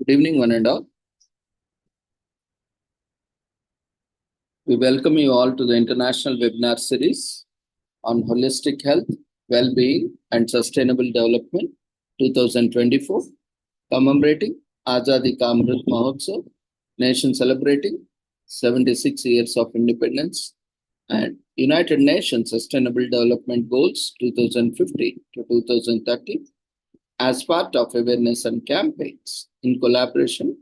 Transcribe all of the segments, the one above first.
Good evening, one and all. We welcome you all to the International Webinar Series on Holistic Health, Well-being and Sustainable Development 2024, commemorating Azadi Ka Amrit Mahotsav, nation celebrating 76 years of independence, and United Nations Sustainable Development Goals 2050 to 2030 as part of awareness and campaigns in collaboration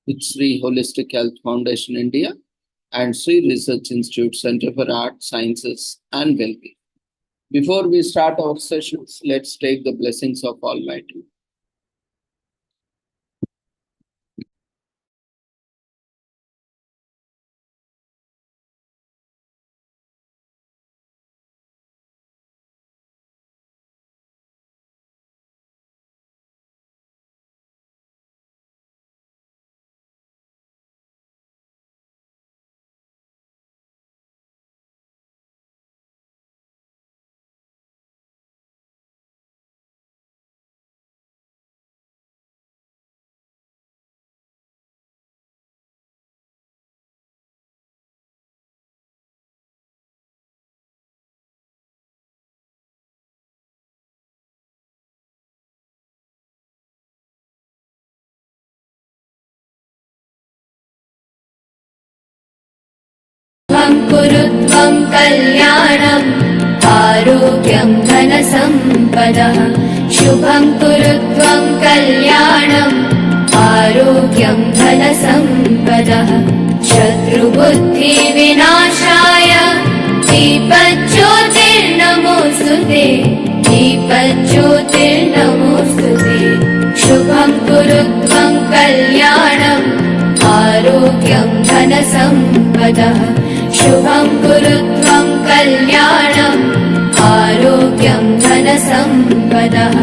with Sri Holistic Health Foundation India and Sri Research Institute Center for Art, Sciences and Wellbeing. Before we start our sessions, let's take the blessings of Almighty. कुरुत्वं कल्याणम् आरोग्यं धनसम्पदः शुभं कुरुत्वं कल्याणम् आरोग्यं धनसम्पदः शत्रुबुद्धिविनाशाय दीपज्योतिर्नमोऽस्तुते दीपज्योतिर्नमोऽस्तुते शुभं कुरुत्वं कल्याणम् आरोग्यं धनसम्पदः शुभं कुरुत्वं कल्याणम् आरोग्यं धनसम्पदः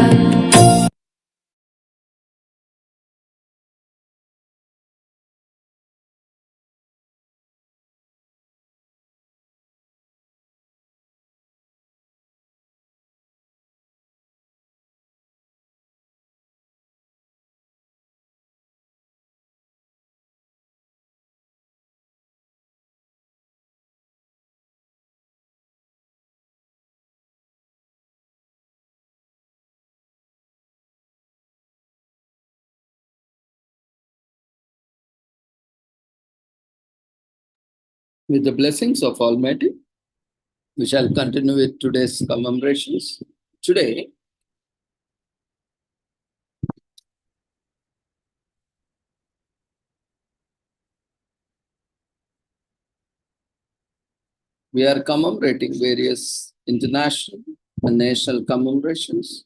With the blessings of Almighty, we shall continue with today's commemorations. Today, we are commemorating various international and national commemorations.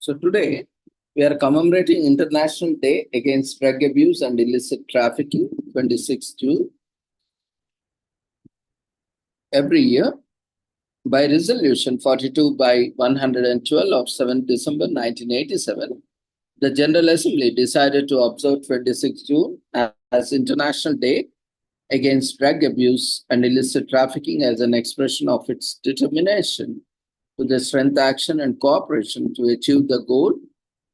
So today, we are commemorating International Day Against Drug Abuse and Illicit Trafficking, 26th June. Every year, by resolution 42 by 112 of 7 December 1987, the General Assembly decided to observe 26th June as International Day Against Drug Abuse and Illicit Trafficking as an expression of its determination to the strength, action, and cooperation to achieve the goal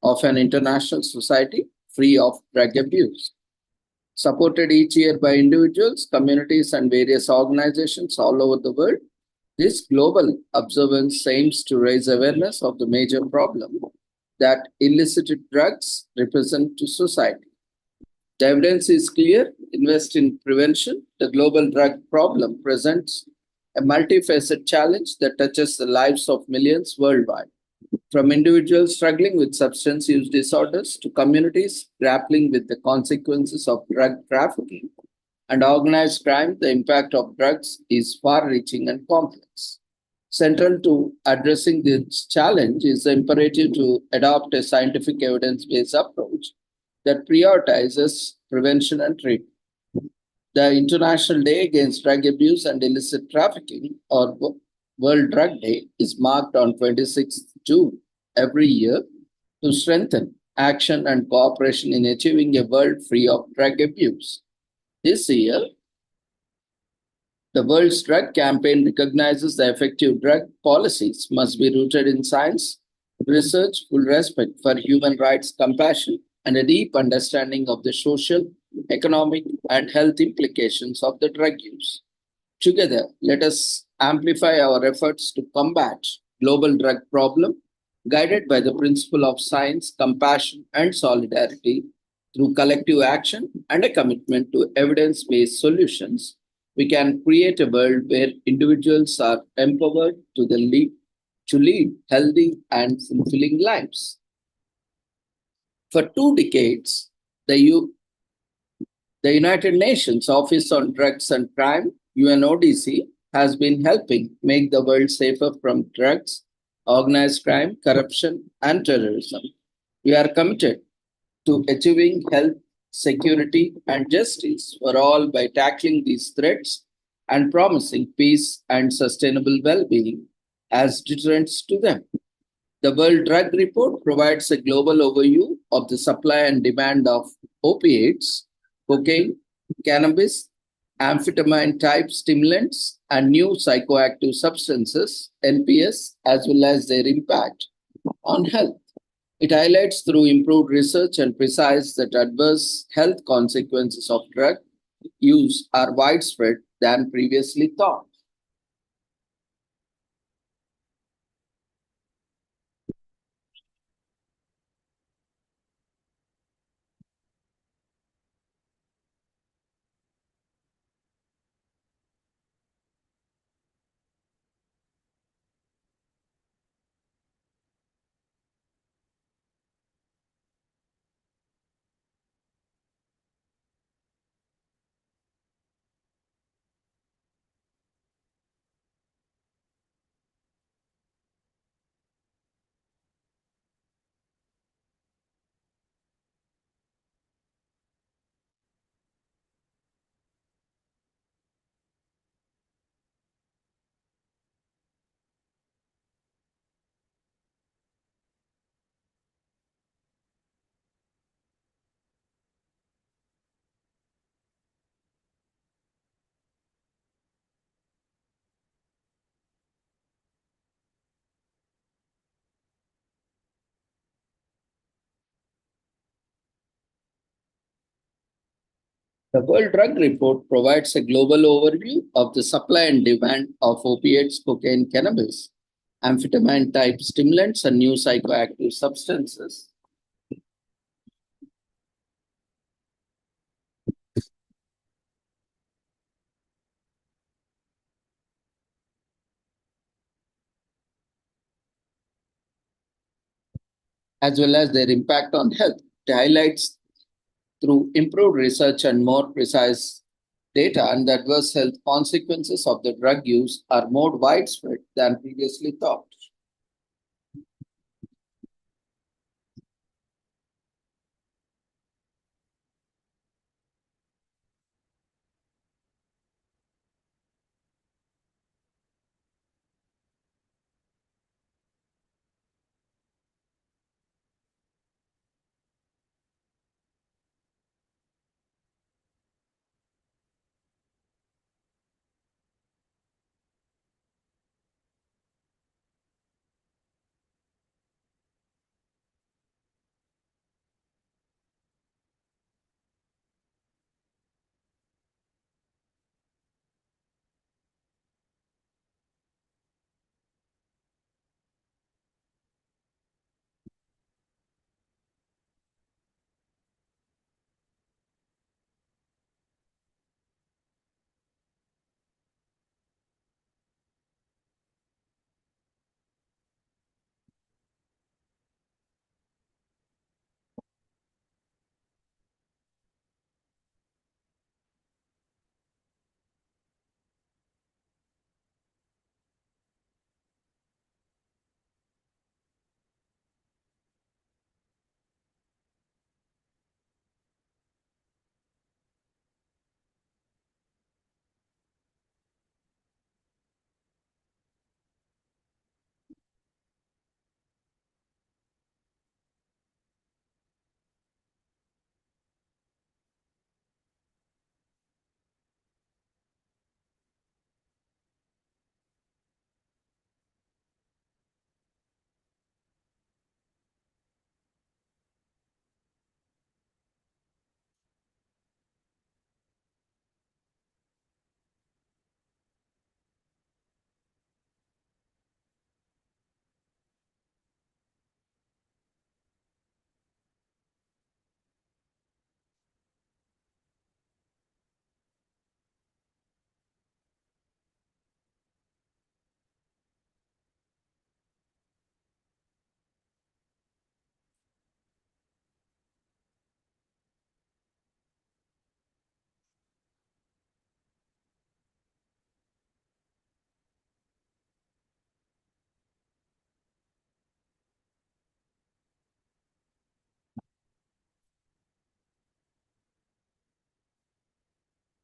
of an international society free of drug abuse. supported each year by individuals, communities, and various organizations all over the world. This global observance aims to raise awareness of the major problem that illicit drugs represent to society. The evidence is clear. Invest in prevention. The global drug problem presents a multifaceted challenge that touches the lives of millions worldwide. From individuals struggling with substance use disorders to communities grappling with the consequences of drug trafficking and organized crime, the impact of drugs is far reaching and complex. Central to addressing this challenge is the imperative to adopt a scientific evidence based approach that prioritizes prevention and treatment. The International Day Against Drug Abuse and Illicit Trafficking, or World Drug Day, is marked on 26th June every year to strengthen action and cooperation in achieving a world free of drug abuse. This year, the World's Drug Campaign recognizes that effective drug policies must be rooted in science, research, full respect for human rights, compassion, and a deep understanding of the social, economic, and health implications of the drug use. Together, let us amplify our efforts to combat global drug problem, guided by the principle of science, compassion, and solidarity through collective action and a commitment to evidence-based solutions. We can create a world where individuals are empowered to lead healthy and fulfilling lives. For 2 decades, the United Nations Office on Drugs and Crime, UNODC, has been helping make the world safer from drugs, organized crime, corruption, and terrorism. We are committed to achieving health, security, and justice for all by tackling these threats and promising peace and sustainable well being as deterrents to them. The World Drug Report provides a global overview of the supply and demand of opiates, cocaine, cannabis, amphetamine type stimulants, and new psychoactive substances, NPS, as well as their impact on health. It highlights through improved research and precise that adverse health consequences of drug use are widespread than previously thought. The World Drug Report provides a global overview of the supply and demand of opiates, cocaine, cannabis, amphetamine type stimulants, and new psychoactive substances. As well as their impact on health. It highlights through improved research and more precise data and the adverse health consequences of the drug use are more widespread than previously thought.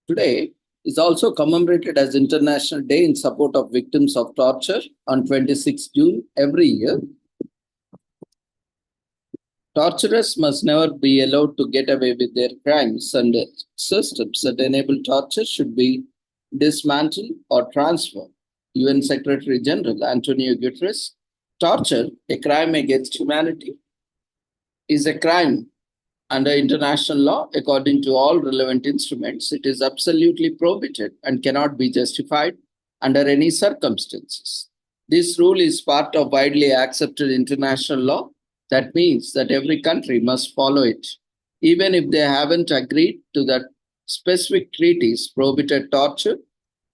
today is also commemorated as International Day in support of victims of torture on 26 June every year. Torturers must never be allowed to get away with their crimes, and systems that enable torture should be dismantled or transformed. UN Secretary General Antonio Guterres, torture, a crime against humanity, is a crime under international law. According to all relevant instruments, it is absolutely prohibited and cannot be justified under any circumstances. This rule is part of widely accepted international law. That means that every country must follow it, even if they haven't agreed to that specific treaties prohibited torture.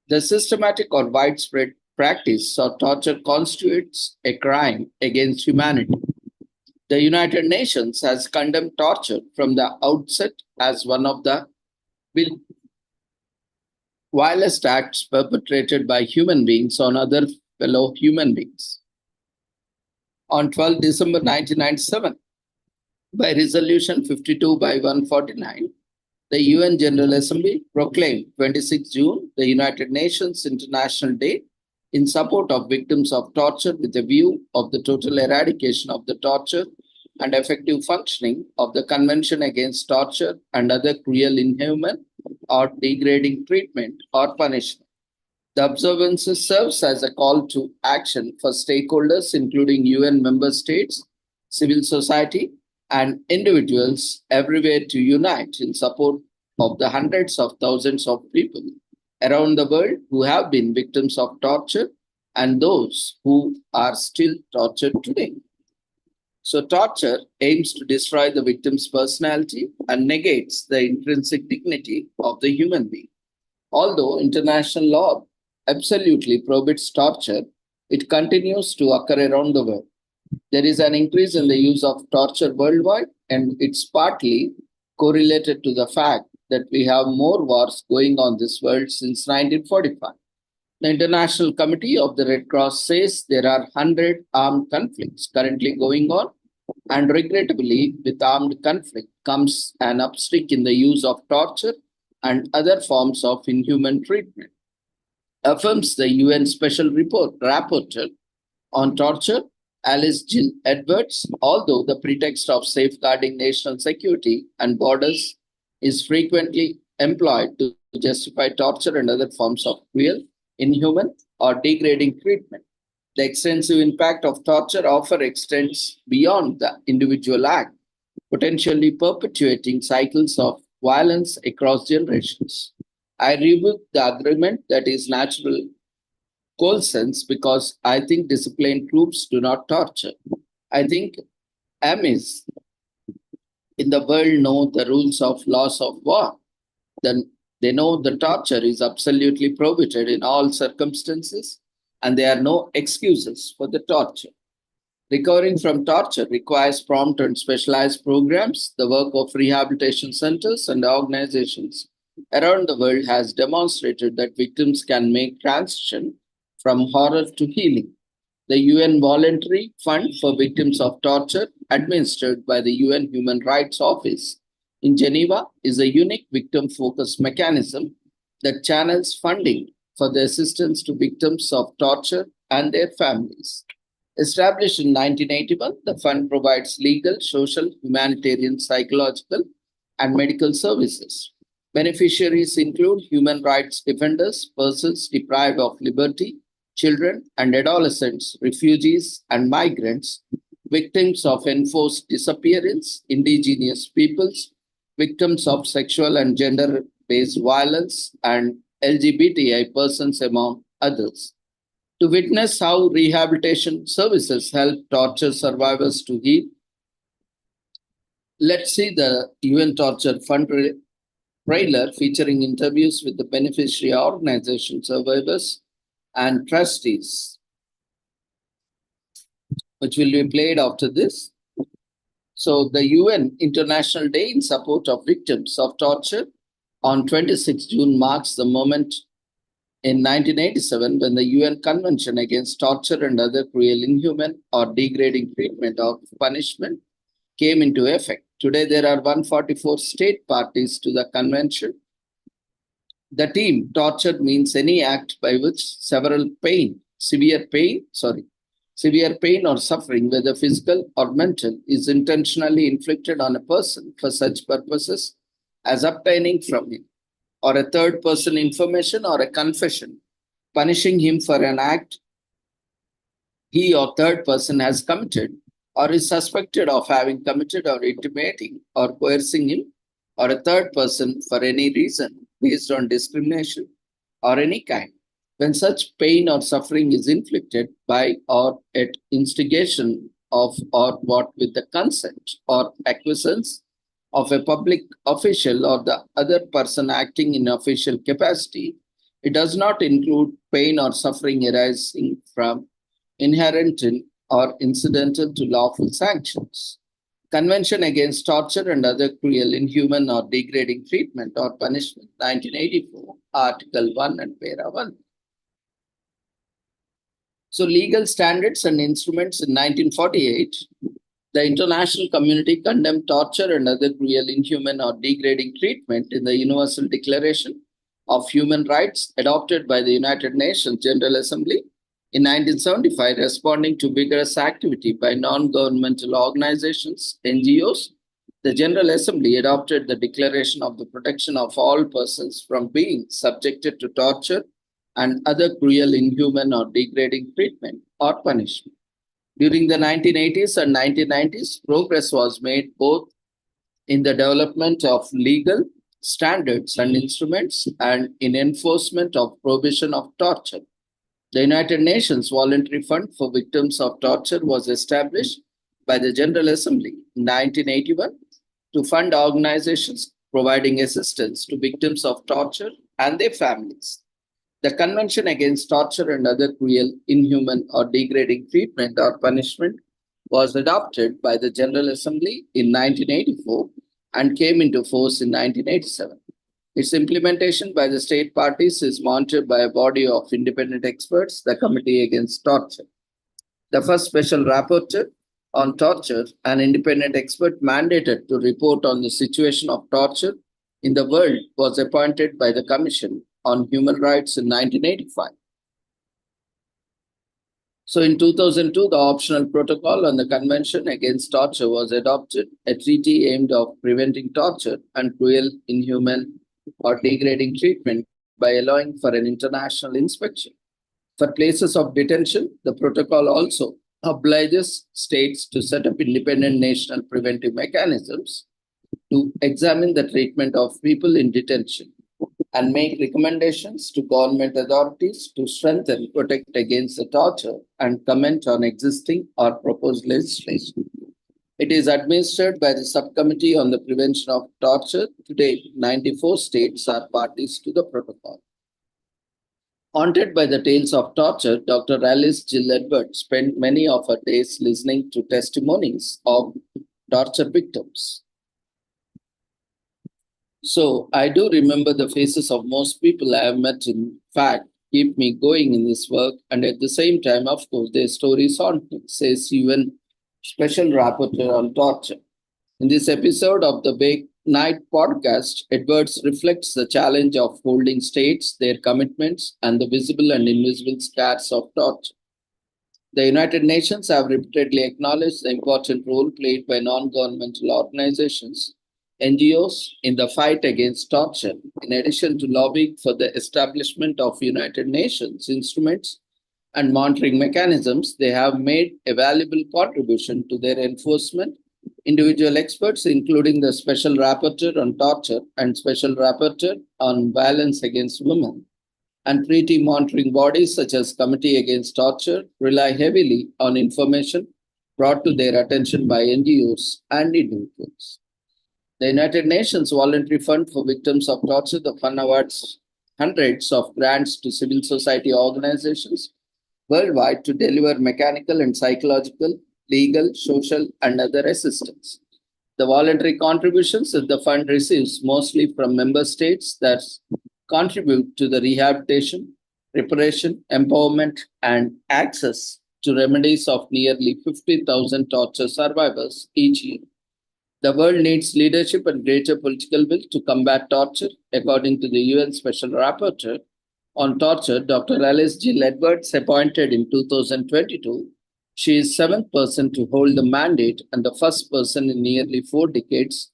The systematic or widespread practice of torture constitutes a crime against humanity. The United Nations has condemned torture from the outset as one of the vilest acts perpetrated by human beings on other fellow human beings. On 12 December 1997, by Resolution 52 by 149, the UN General Assembly proclaimed 26 June the United Nations International Day in support of victims of torture with a view of the total eradication of the torture and effective functioning of the Convention Against Torture and Other Cruel, Inhuman, or Degrading Treatment or Punishment. The observance serves as a call to action for stakeholders, including UN member states, civil society, and individuals everywhere to unite in support of the hundreds of thousands of people around the world who have been victims of torture and those who are still tortured today. So, torture aims to destroy the victim's personality and negates the intrinsic dignity of the human being. Although international law absolutely prohibits torture, it continues to occur around the world. There is an increase in the use of torture worldwide, and it's partly correlated to the fact that we have more wars going on this world since 1945. The International Committee of the Red Cross says there are 100 armed conflicts currently going on, and regrettably, with armed conflict comes an uptick in the use of torture and other forms of inhuman treatment. Affirms the UN Special Rapporteur on Torture, Alice Jill Edwards, although the pretext of safeguarding national security and borders is frequently employed to justify torture and other forms of cruel, inhuman, or degrading treatment. The extensive impact of torture often extends beyond the individual act, potentially perpetuating cycles of violence across generations. I rebuke the agreement that is natural coalescence because I think disciplined groups do not torture. I think armies in the world know the rules of laws of war. Then they know the torture is absolutely prohibited in all circumstances, and there are no excuses for the torture. Recovering from torture requires prompt and specialized programs. The work of rehabilitation centers and organizations around the world has demonstrated that victims can make transition from horror to healing. The UN Voluntary Fund for Victims of Torture, administered by the UN Human Rights Office in Geneva, is a unique victim-focused mechanism that channels funding for the assistance to victims of torture and their families. Established in 1981, the fund provides legal, social, humanitarian, psychological, and medical services. Beneficiaries include human rights defenders, persons deprived of liberty, children and adolescents, refugees and migrants, victims of enforced disappearance, indigenous peoples, victims of sexual and gender-based violence, and LGBTI persons, among others. To witness how rehabilitation services help torture survivors to heal, let's see the UN Torture Fund trailer featuring interviews with the beneficiary organization survivors and trustees, which will be played after this. So the UN International Day in support of victims of torture on 26 June marks the moment in 1987 when the UN Convention Against Torture and Other Cruel, Inhuman, or Degrading Treatment or Punishment came into effect. Today, there are 144 state parties to the convention. The team torture means any act by which severe pain or suffering, whether physical or mental, is intentionally inflicted on a person for such purposes as obtaining from him or a third person information or a confession, punishing him for an act he or third person has committed or is suspected of having committed, or intimating or coercing him or a third person for any reason based on discrimination or any kind. When such pain or suffering is inflicted by or at instigation of or what with the consent or acquiescence of a public official or the other person acting in official capacity, it does not include pain or suffering arising from inherent in or incidental to lawful sanctions. Convention Against Torture and Other Cruel, Inhuman, or Degrading Treatment or Punishment, 1984, Article 1 and Para 1. So, legal standards and instruments in 1948, the international community condemned torture and other cruel, inhuman, or degrading treatment in the Universal Declaration of Human Rights adopted by the United Nations General Assembly in 1975, responding to vigorous activity by non-governmental organizations, NGOs. The General Assembly adopted the Declaration of the Protection of All Persons from Being Subjected to Torture and Other Cruel, Inhuman, or Degrading Treatment or Punishment. During the 1980s and 1990s, progress was made both in the development of legal standards and instruments and in enforcement of prohibition of torture. The United Nations Voluntary Fund for Victims of Torture was established by the General Assembly in 1981 to fund organizations providing assistance to victims of torture and their families. The Convention Against Torture and Other Cruel, Inhuman, or Degrading Treatment or Punishment was adopted by the General Assembly in 1984 and came into force in 1987. Its implementation by the state parties is monitored by a body of independent experts, the Committee Against Torture. The first special rapporteur on torture, an independent expert mandated to report on the situation of torture in the world, was appointed by the Commission on Human Rights in 1985. So in 2002, the optional protocol on the Convention Against Torture was adopted, a treaty aimed at preventing torture and cruel, inhuman, or degrading treatment by allowing for an international inspection. For places of detention, the protocol also obliges states to set up independent national preventive mechanisms to examine the treatment of people in detention and make recommendations to government authorities to strengthen, protect against the torture, and comment on existing or proposed legislation. It is administered by the Subcommittee on the Prevention of Torture. To date, 94 states are parties to the protocol. Haunted by the tales of torture, Dr. Alice Jill Edwards spent many of her days listening to testimonies of torture victims. So I do remember the faces of most people I have met. In fact, keep me going in this work. And at the same time, of course, their stories haunt me, says UN Special Rapporteur on Torture. In this episode of the Big Night podcast, Edwards reflects the challenge of holding states, their commitments, and the visible and invisible scars of torture. The United Nations have repeatedly acknowledged the important role played by non-governmental organizations, NGOs, in the fight against torture. In addition to lobbying for the establishment of United Nations instruments and monitoring mechanisms, they have made a valuable contribution to their enforcement. Individual experts, including the Special Rapporteur on Torture and Special Rapporteur on Violence Against Women, and treaty monitoring bodies such as Committee Against Torture, rely heavily on information brought to their attention by NGOs and individuals. The United Nations Voluntary Fund for Victims of Torture, the fund awards hundreds of grants to civil society organizations worldwide to deliver mechanical and psychological, legal, social, and other assistance. The voluntary contributions that the fund receives mostly from member states that contribute to the rehabilitation, reparation, empowerment, and access to remedies of nearly 50,000 torture survivors each year. The world needs leadership and greater political will to combat torture, according to the UN Special Rapporteur on torture, Dr. Alice G. Edwards, appointed in 2022. She is seventh person to hold the mandate and the first person in nearly 4 decades.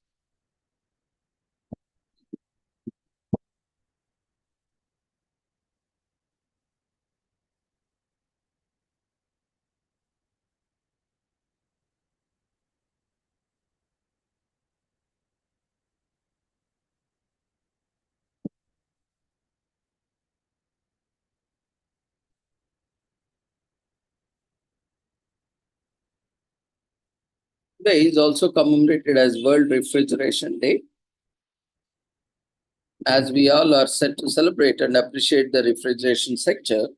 Today is also commemorated as World Refrigeration Day, as we all are set to celebrate and appreciate the refrigeration sector.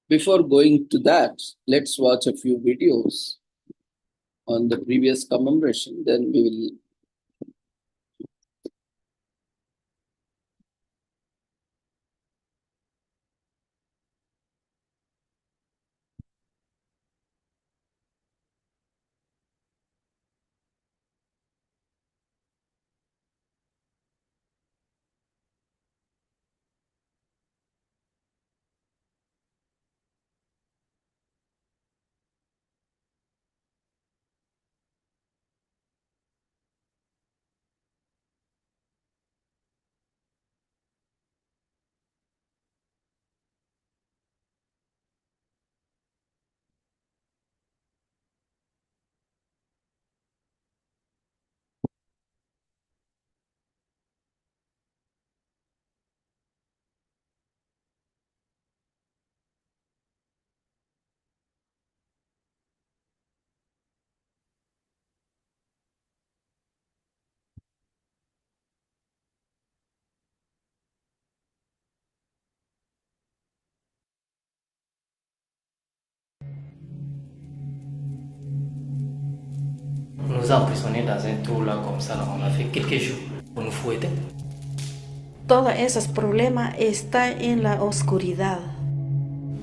Before going to that, let's watch a few videos on the previous commemoration, then we will. Nous a emprisonnés dans un trou là comme ça, là. On a fait quelques jours pour nous fouetter. Todos esos problemas están en la oscuridad.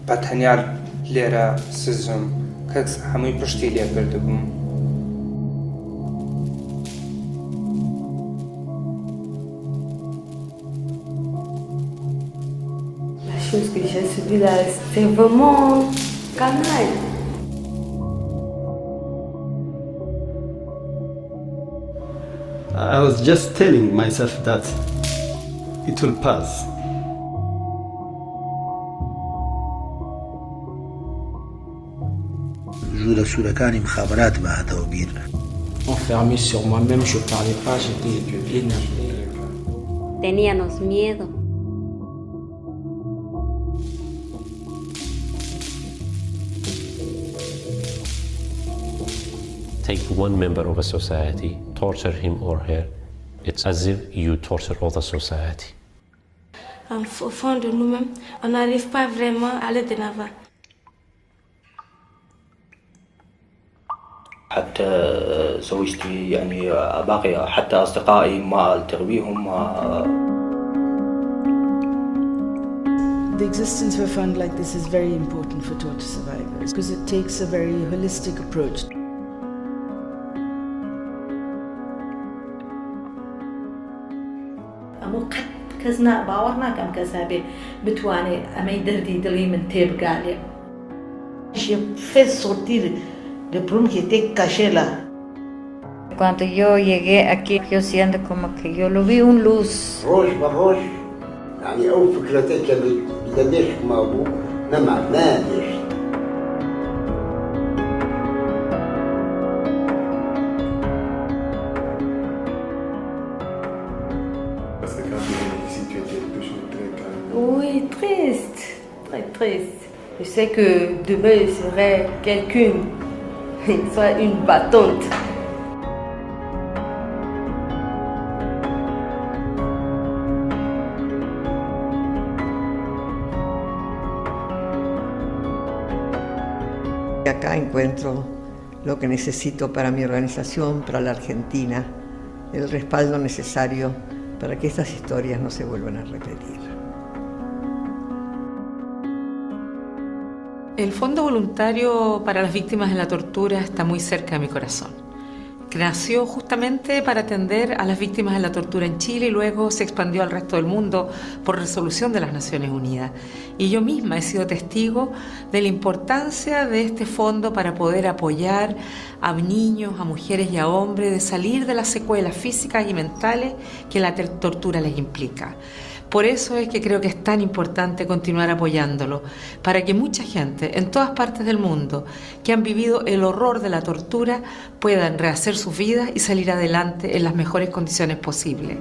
Patanyal lera sizum kaks hamui pushti liya berdugum. La chose que j'ai subie là, c'est vraiment canaille. I was just telling myself that it will pass. Enfermé sur moi-même, je parlais pas, j'étais énervé. Teníamos miedo. Take one member of a society, torture him or her, it's as if you torture all the society. Au fond de nous-mêmes, on n'arrive pas vraiment à aller de l'avant. حتى زوجتي يعني باقي حتى أصدقائي ما ألتقي بهم. The existence of a fund like this is very important for torture survivors because it takes a very holistic approach. كزنا باورنا كم كسابي بتواني أمي دردي دلي من تيب قالي. Je fais sortir le problème qui était caché là. Cuando yo llegué aquí, yo siento como que yo lo vi un luz. روش بالروش يعني أول فكرتك اللي لديش مع أبوك ما معناش. Oui, triste, très triste. Je sais que demain il serait quelqu'un, soit une battante. Acá encuentro lo que necesito para mi organización, para la Argentina, el respaldo necesario para que estas historias no se vuelvan a repetir. El Fondo Voluntario para las Víctimas de la Tortura está muy cerca de mi corazón. Nació justamente para atender a las víctimas de la tortura en Chile y luego se expandió al resto del mundo por resolución de las Naciones Unidas. Y yo misma he sido testigo de la importancia de este fondo para poder apoyar a niños, a mujeres y a hombres de salir de las secuelas físicas y mentales que la tortura les implica. Por eso es que creo que es tan importante continuar apoyándolo, para que mucha gente en todas partes del mundo que han vivido el horror de la tortura puedan rehacer sus vidas y salir adelante en las mejores condiciones posibles.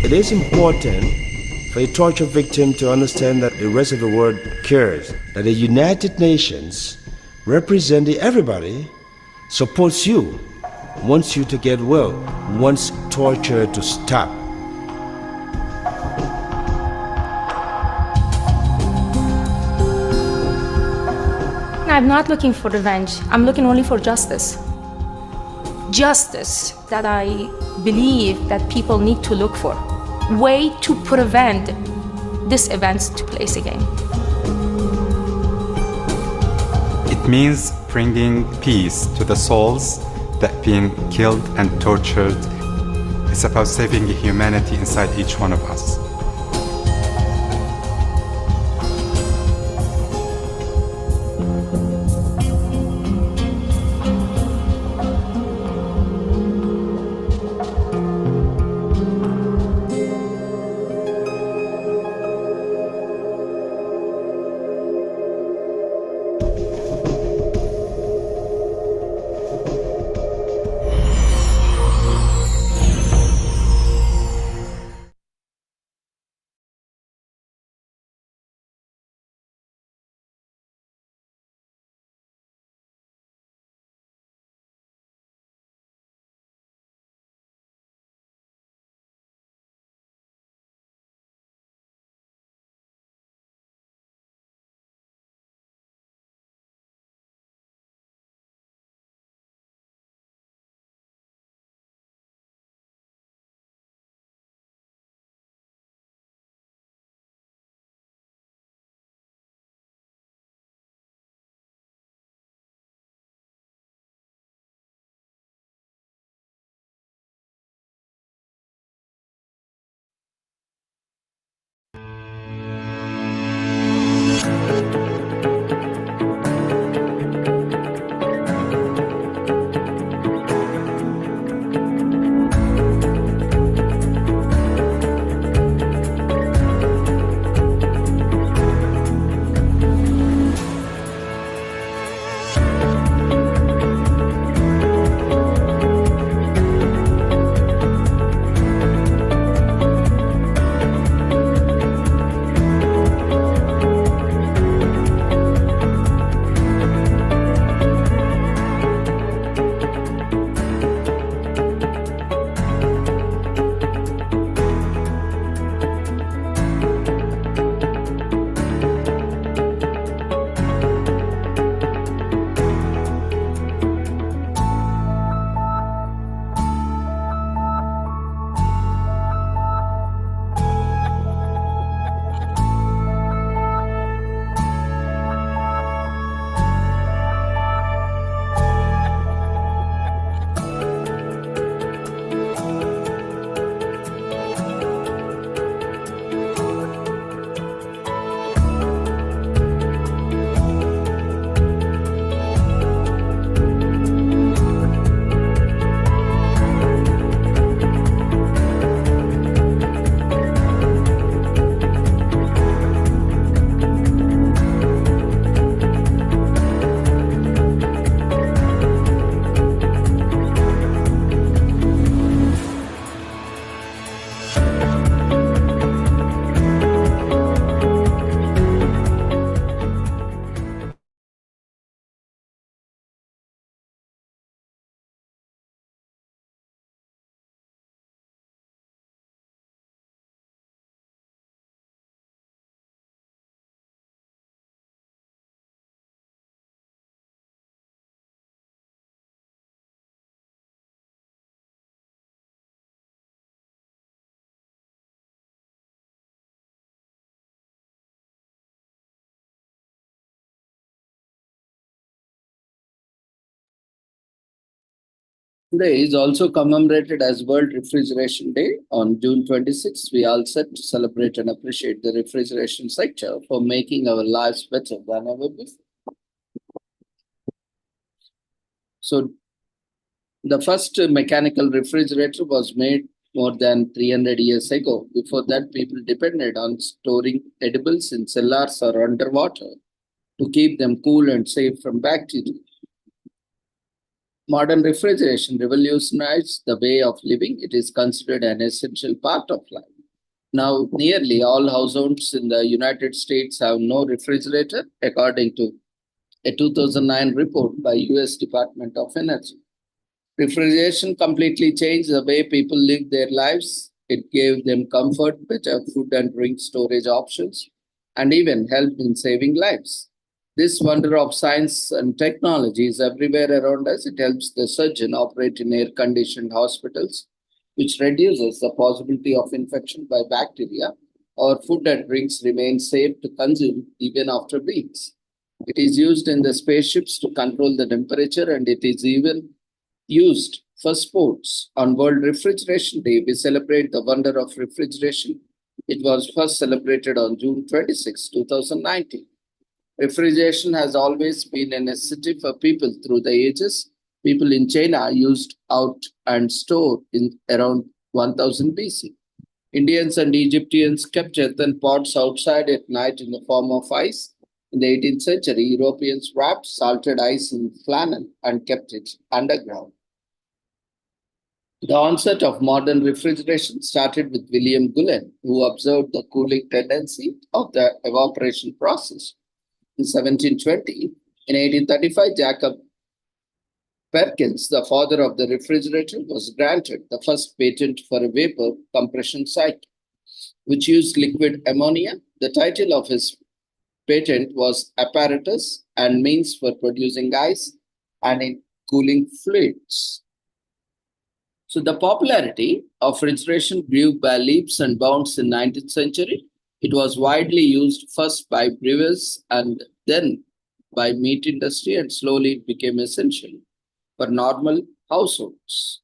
It is important for a torture victim to understand that the rest of the world cares, that the United Nations, representing everybody, supports you, wants you to get well, wants torture to stop. I'm not looking for revenge. I'm looking only for justice. Justice that I believe that people need to look for. Way to prevent these events to place again. It means bringing peace to the souls that been killed and tortured. It's about saving the humanity inside each one of us. Today is also commemorated as World Refrigeration Day. On June 26th, we all set to celebrate and appreciate the refrigeration sector for making our lives better than ever before. So, the first mechanical refrigerator was made more than 300 years ago. Before that, people depended on storing edibles in cellars or underwater to keep them cool and safe from bacteria. Modern refrigeration revolutionized the way of living. It is considered an essential part of life. Now, nearly all households in the United States have no refrigerator, according to a 2009 report by US Department of Energy. Refrigeration completely changed the way people live their lives. It gave them comfort, better food and drink storage options, and even helped in saving lives. This wonder of science and technology is everywhere around us. It helps the surgeon operate in air-conditioned hospitals, which reduces the possibility of infection by bacteria. Our food and drinks remain safe to consume even after weeks. It is used in the spaceships to control the temperature, and it is even used for sports. On World Refrigeration Day, we celebrate the wonder of refrigeration. It was first celebrated on June 26, 2019. Refrigeration has always been a necessity for people through the ages. People in China used out and store in around 1000 BC. Indians and Egyptians kept earthen pots outside at night in the form of ice. In the 18th century, Europeans wrapped salted ice in flannel and kept it underground. The onset of modern refrigeration started with William Cullen, who observed the cooling tendency of the evaporation process. In 1720, in 1835, Jacob Perkins, the father of the refrigerator, was granted the first patent for a vapor compression cycle, which used liquid ammonia. The title of his patent was Apparatus and Means for Producing Ice and in Cooling Fluids. So the popularity of refrigeration grew by leaps and bounds in the 19th century. It was widely used first by brewers and then by meat industry, and slowly it became essential for normal households.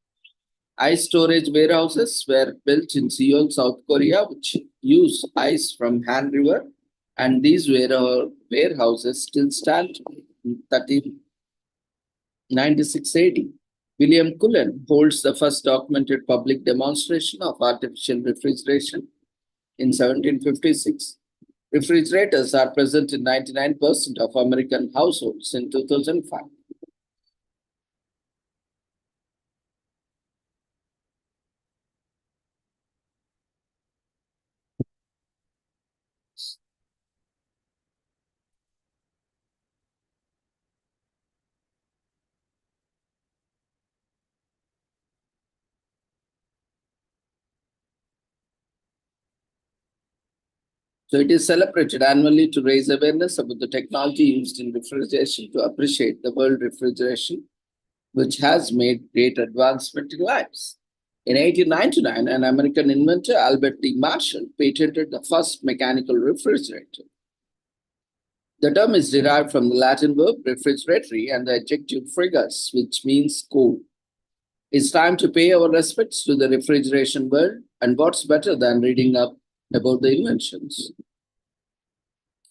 Ice storage warehouses were built in Seoul, South Korea, which use ice from Han River, and these warehouses still stand in 1396 AD. William Cullen holds the first documented public demonstration of artificial refrigeration in 1756. Refrigerators are present in 99% of American households in 2005. So it is celebrated annually to raise awareness about the technology used in refrigeration, to appreciate the world refrigeration, which has made great advancement in lives. In 1899, an American inventor, Albert D. Marshall, patented the first mechanical refrigerator. The term is derived from the Latin verb refrigeratory and the adjective frigus, which means cool. It's time to pay our respects to the refrigeration world, and what's better than reading up about the inventions,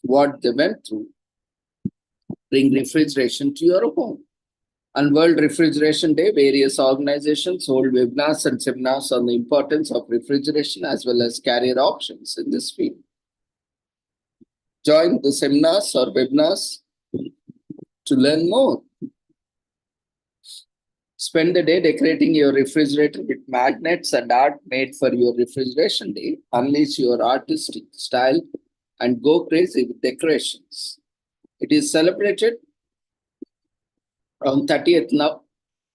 what they went through. Bring refrigeration to your home. On World Refrigeration Day, various organizations hold webinars and seminars on the importance of refrigeration as well as career options in this field. Join the seminars or webinars to learn more. Spend the day decorating your refrigerator with magnets and art made for your refrigeration day. Unleash your artistic style and go crazy with decorations. It is celebrated on 30th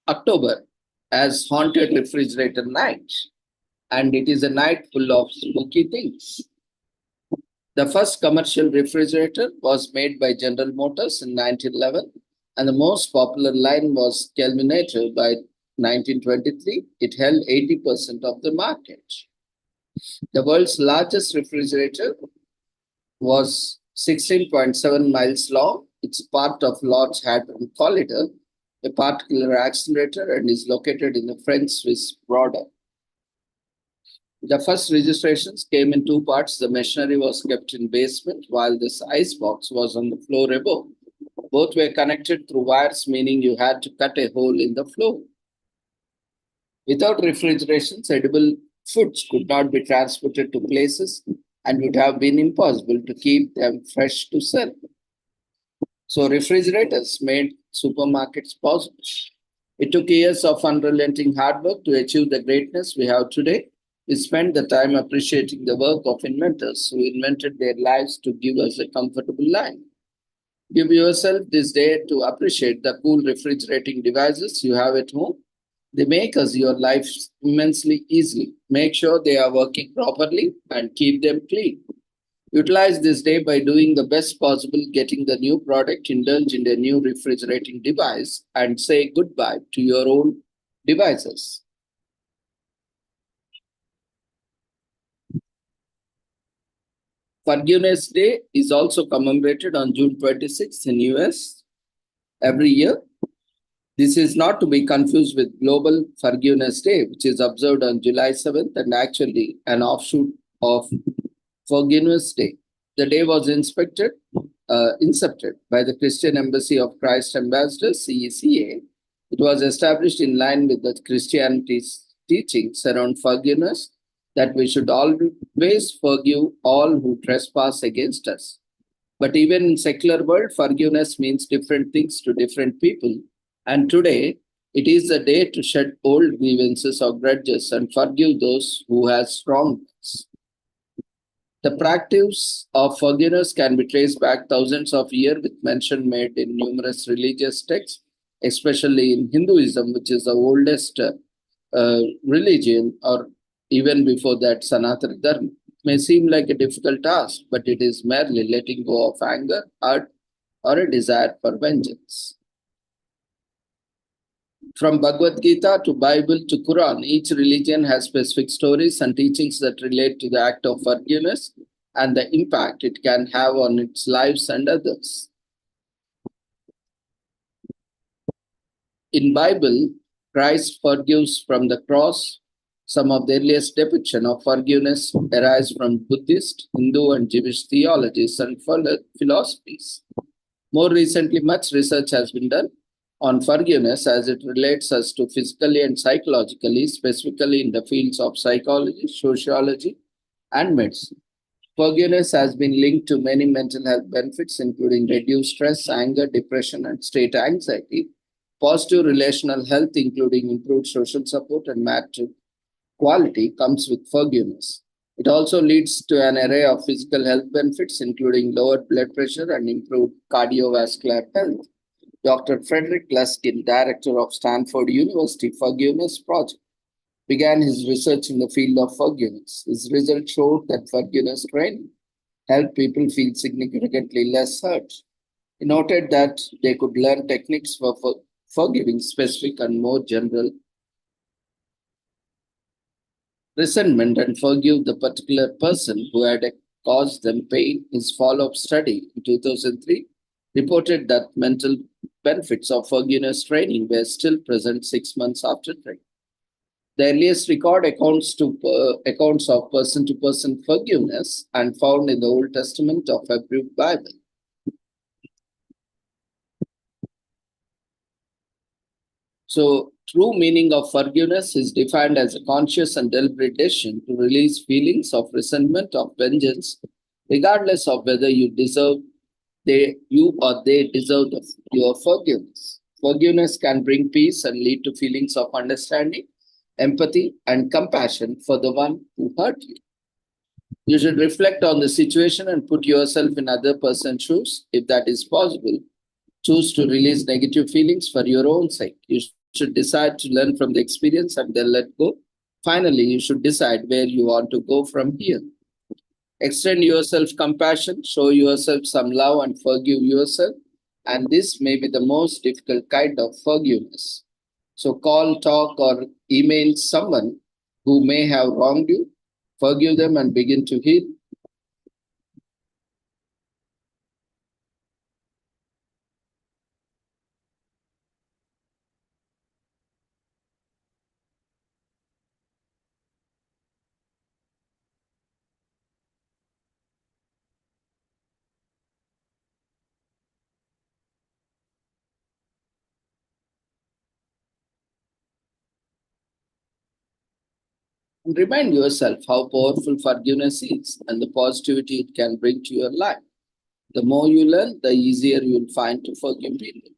October as Haunted Refrigerator Night, and it is a night full of spooky things. The first commercial refrigerator was made by General Motors in 1911, and the most popular line was Kelvinator by 1923. It held 80% of the market. The world's largest refrigerator was 16.7 miles long. It's part of Large Hadron Collider, a particular accelerator, and is located in the French-Swiss border. The first registrations came in two parts. The machinery was kept in basement while this ice box was on the floor above. Both were connected through wires, meaning you had to cut a hole in the floor. Without refrigerations, edible foods could not be transported to places and would have been impossible to keep them fresh to sell. So refrigerators made supermarkets possible. It took years of unrelenting hard work to achieve the greatness we have today. We spend the time appreciating the work of inventors who invented their lives to give us a comfortable life. Give yourself this day to appreciate the cool refrigerating devices you have at home. They make us your life immensely easy. Make sure they are working properly and keep them clean. Utilize this day by doing the best possible, getting the new product, indulge in the new refrigerating device, and say goodbye to your old devices. Forgiveness Day is also commemorated on June 26th in US every year. This is not to be confused with Global Forgiveness Day, which is observed on July 7th and actually an offshoot of Forgiveness Day. The day was incepted by the Christian Embassy of Christ Ambassadors, CECA. It was established in line with the Christianity's teachings around forgiveness, that we should always forgive all who trespass against us. But even in secular world, forgiveness means different things to different people. And today, it is the day to shed old grievances or grudges and forgive those who have wronged us. The practice of forgiveness can be traced back thousands of years, with mention made in numerous religious texts, especially in Hinduism, which is the oldest religion, or even before that, Sanatana Dharma. It may seem like a difficult task, but it is merely letting go of anger, hurt, or a desire for vengeance. From Bhagavad Gita to Bible to Quran, each religion has specific stories and teachings that relate to the act of forgiveness and the impact it can have on its lives and others. In Bible, Christ forgives from the cross. Some of the earliest depiction of forgiveness arise from Buddhist, Hindu, and Jewish theologies and philosophies. More recently, much research has been done on forgiveness as it relates us to physically and psychologically, specifically in the fields of psychology, sociology, and medicine. Forgiveness has been linked to many mental health benefits, including reduced stress, anger, depression, and state anxiety, positive relational health, including improved social support and marital quality, comes with forgiveness. It also leads to an array of physical health benefits, including lowered blood pressure and improved cardiovascular health. Dr. Frederick Luskin, director of Stanford University Forgiveness Project, began his research in the field of forgiveness. His results showed that forgiveness training helped people feel significantly less hurt. He noted that they could learn techniques for forgiving specific and more general resentment and forgive the particular person who had caused them pain. His follow-up study in 2003 reported that mental benefits of forgiveness training were still present 6 months after training. The earliest record accounts of person-to-person forgiveness and found in the Old Testament of Hebrew Bible. So, true meaning of forgiveness is defined as a conscious and deliberate decision to release feelings of resentment or vengeance, regardless of whether you or they deserve your forgiveness. Forgiveness can bring peace and lead to feelings of understanding, empathy, and compassion for the one who hurt you. You should reflect on the situation and put yourself in other person's shoes, if that is possible. Choose to release negative feelings for your own sake. You should decide to learn from the experience and then let go. Finally, you should decide where you want to go from here. Extend yourself compassion, show yourself some love, and forgive yourself. And this may be the most difficult kind of forgiveness. So call, talk, or email someone who may have wronged you, forgive them, and begin to heal. And remind yourself how powerful forgiveness is and the positivity it can bring to your life. The more you learn, the easier you'll find to forgive people.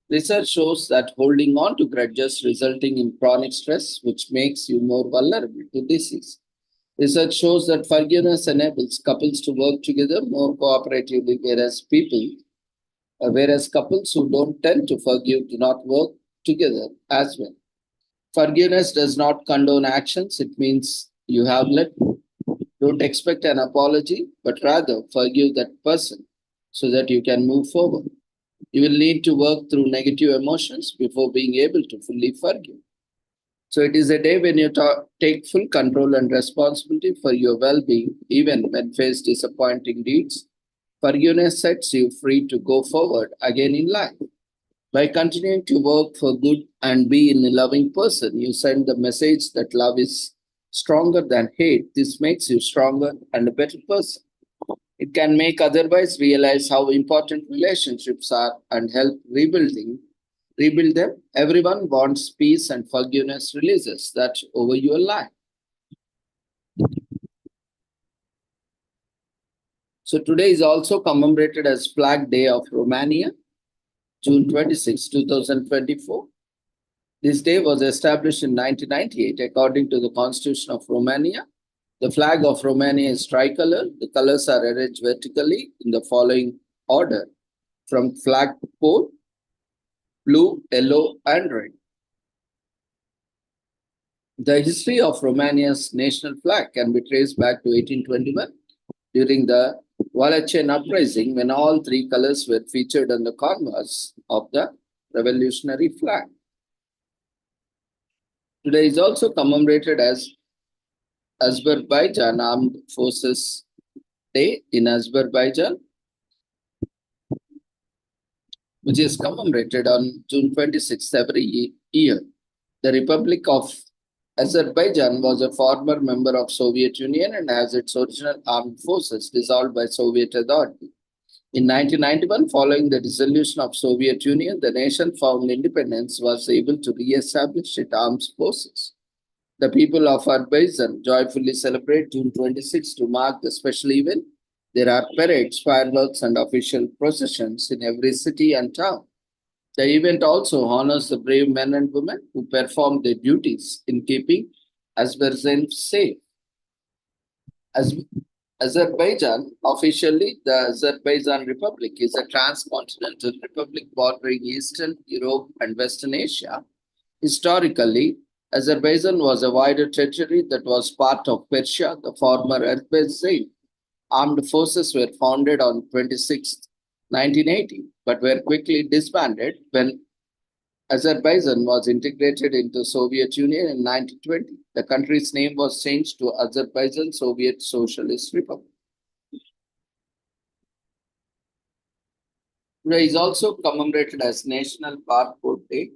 Research shows that holding on to grudges resulting in chronic stress, which makes you more vulnerable to disease. Research shows that forgiveness enables couples to work together more cooperatively, whereas couples who don't tend to forgive do not work together as well. Forgiveness does not condone actions, it means you have let go. Don't expect an apology, but rather forgive that person so that you can move forward. You will need to work through negative emotions before being able to fully forgive. So it is a day when you take full control and responsibility for your well-being, even when faced disappointing deeds. Forgiveness sets you free to go forward again in life. By continuing to work for good and be a loving person, you send the message that love is stronger than hate. This makes you stronger and a better person. It can make otherwise realize how important relationships are and help rebuild them. Everyone wants peace, and forgiveness releases that over your life. So today is also commemorated as Flag Day of Romania, June 26, 2024. This day was established in 1998 according to the Constitution of Romania. The flag of Romania is tricolor. The colors are arranged vertically in the following order from flagpole: blue, yellow, and red. The history of Romania's national flag can be traced back to 1821 during the Wallachian uprising, when all three colors were featured on the canvas of the revolutionary flag. Today is also commemorated as Azerbaijan Armed Forces Day in Azerbaijan, which is commemorated on June 26th every year. The Republic of Azerbaijan was a former member of Soviet Union and has its original armed forces dissolved by Soviet authority. In 1991, following the dissolution of Soviet Union, the nation found independence was able to re-establish its armed forces. The people of Azerbaijan joyfully celebrate June 26 to mark the special event. There are parades, fireworks, and official processions in every city and town. The event also honors the brave men and women who perform their duties in keeping Azerbaijan safe. Azerbaijan, officially the Azerbaijan Republic, is a transcontinental republic bordering Eastern Europe and Western Asia. Historically, Azerbaijan was a wider territory that was part of Persia, the former Azerbaijan. Armed forces were founded on 26th 1980, but were quickly disbanded when Azerbaijan was integrated into Soviet Union in 1920. The country's name was changed to Azerbaijan Soviet Socialist Republic. Today is also commemorated as National Barcode Day.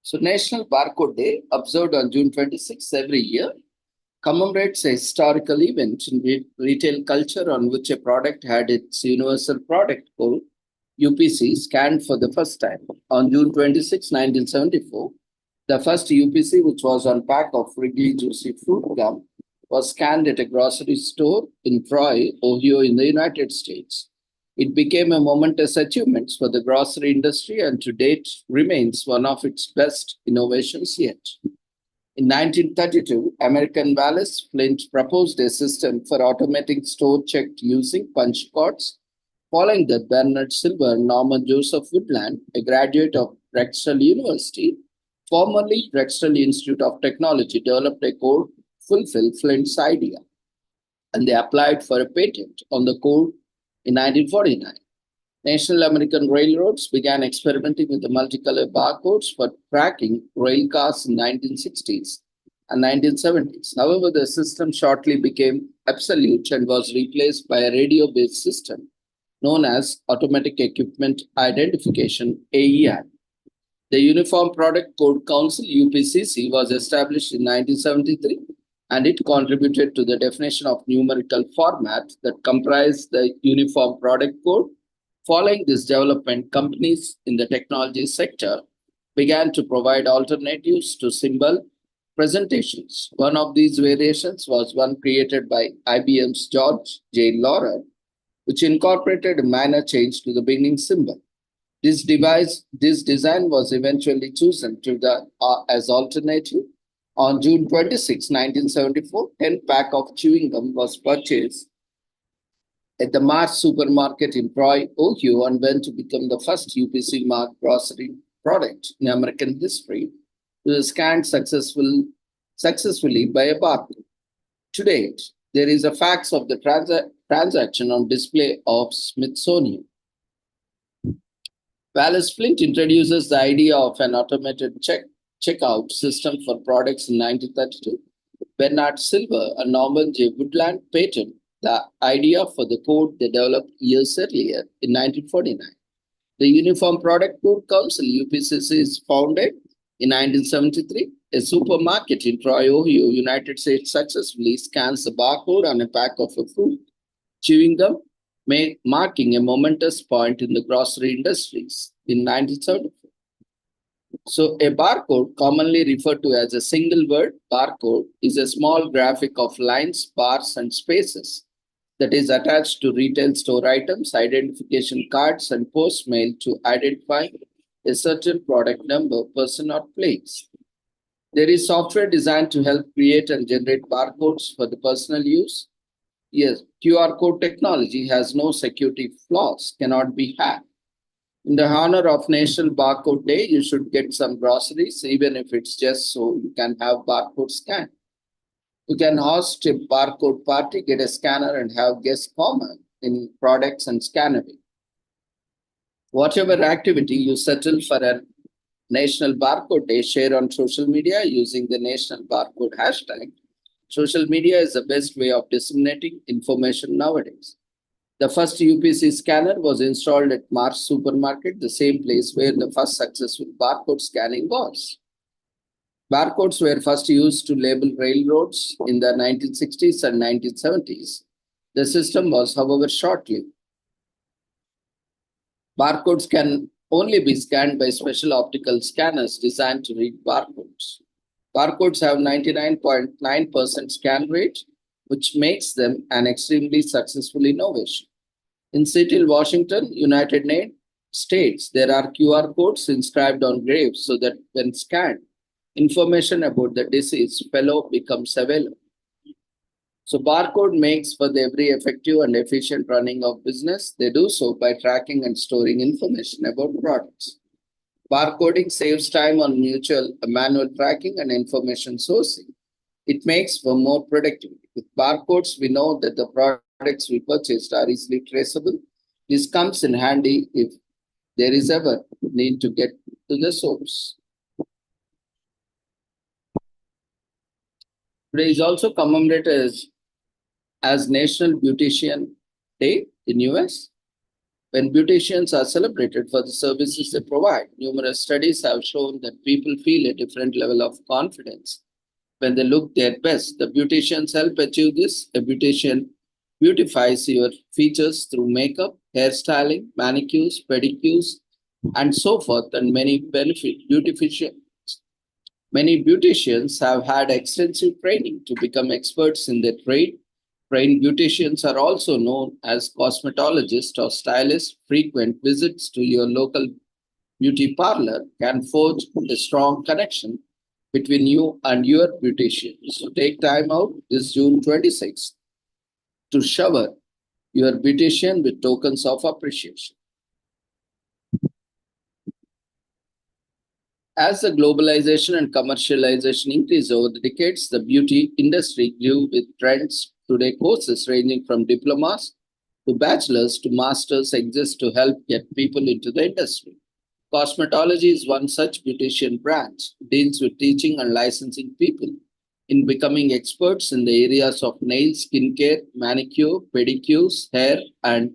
So National Barcode Day, observed on June 26 every year, commemorates a historical event in retail culture on which a product had its Universal Product Code, UPC, scanned for the first time. On June 26, 1974, the first UPC, which was on pack of Wrigley Juicy Fruit Gum, was scanned at a grocery store in Troy, Ohio, in the United States. It became a momentous achievement for the grocery industry and to date remains one of its best innovations yet. In 1932, American Wallace Flint proposed a system for automating store check using punch cards. Following that, Bernard Silver and Norman Joseph Woodland, a graduate of Drexel University, formerly Drexel Institute of Technology, developed a code to fulfill Flint's idea, and they applied for a patent on the code in 1949. National American Railroads began experimenting with the multicolor barcodes for tracking rail cars in 1960s and 1970s. However, the system shortly became obsolete and was replaced by a radio-based system known as Automatic Equipment Identification, AEI. The Uniform Product Code Council, UPCC, was established in 1973, and it contributed to the definition of numerical format that comprised the Uniform Product Code. Following this development, companies in the technology sector began to provide alternatives to symbol presentations. One of these variations was one created by IBM's George J. Laurer, which incorporated a minor change to the beginning symbol. This design was eventually chosen as alternative. On June 26, 1974, 10-pack of chewing gum was purchased at the Mars supermarket in Troy, Ohio, and went to become the first UPC marked grocery product in American history to be scanned successfully by a barcode. To date, there is a fax of the transaction on display of Smithsonian. Wallace Flint introduces the idea of an automated checkout system for products in 1932. Bernard Silver and Norman J. Woodland patented the idea for the code they developed years earlier in 1949. The Uniform Product Code Council, UPCC, is founded in 1973. A supermarket in Troy, Ohio, United States successfully scans the barcode on a pack of a fruit, chewing gum, marking a momentous point in the grocery industries in 1974. So a barcode, commonly referred to as a single word barcode, is a small graphic of lines, bars, and spaces that is attached to retail store items, identification cards, and post mail to identify a certain product number, person, or place. There is software designed to help create and generate barcodes for the personal use. Yes, QR code technology has no security flaws, cannot be hacked. In the honor of National Barcode Day, you should get some groceries, even if it's just so you can have barcode scanned. You can host a barcode party, get a scanner, and have guests comment in products and scan away. Whatever activity you settle for a National Barcode Day, share on social media using the National Barcode hashtag. Social media is the best way of disseminating information nowadays. The first UPC scanner was installed at Mars supermarket, the same place where the first successful barcode scanning was. Barcodes were first used to label railroads in the 1960s and 1970s. The system was, however, short-lived. Barcodes can only be scanned by special optical scanners designed to read barcodes. Barcodes have 99.9% scan rate, which makes them an extremely successful innovation. In Seattle, Washington, United States, there are QR codes inscribed on graves so that when scanned, information about the deceased fellow becomes available. So barcode makes for the very effective and efficient running of business. They do so by tracking and storing information about products. Barcoding saves time on manual tracking and information sourcing. It makes for more productivity. With barcodes, we know that the products we purchased are easily traceable. This comes in handy if there is ever need to get to the source. Today is also commemorated as National Beautician Day in US. When beauticians are celebrated for the services they provide, numerous studies have shown that people feel a different level of confidence when they look their best. The beauticians help achieve this. A beautician beautifies your features through makeup, hairstyling, manicures, pedicures, and so forth, and many benefit beautification. Many beauticians have had extensive training to become experts in their trade. Trained beauticians are also known as cosmetologists or stylists. Frequent visits to your local beauty parlor can forge a strong connection between you and your beautician. So take time out this June 26th to shower your beautician with tokens of appreciation. As the globalization and commercialization increased over the decades, the beauty industry grew with trends. Today, courses ranging from diplomas to bachelors to masters exist to help get people into the industry. Cosmetology is one such beautician branch. It deals with teaching and licensing people in becoming experts in the areas of nails, skincare, manicure, pedicures, hair, and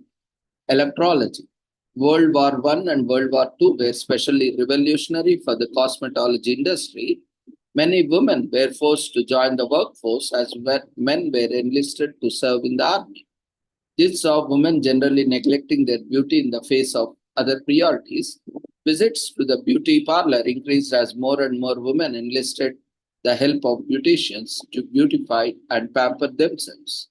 electrology. World War I and World War II were especially revolutionary for the cosmetology industry. Many women were forced to join the workforce as men were enlisted to serve in the army. This saw women generally neglecting their beauty in the face of other priorities. Visits to the beauty parlor increased as more and more women enlisted the help of beauticians to beautify and pamper themselves.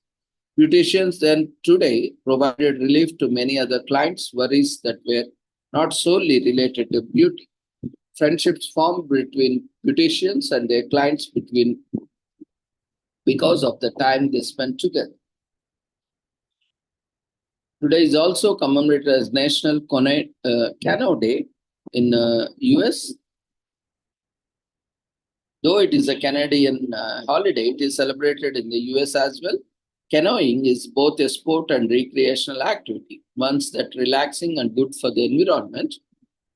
Beauticians then today provided relief to many other clients' worries that were not solely related to beauty. Friendships formed between beauticians and their clients because of the time they spent together. Today is also commemorated as National Canoe Day in US. Though it is a Canadian holiday, it is celebrated in the US as well. Canoeing is both a sport and recreational activity, ones that relaxing and good for the environment.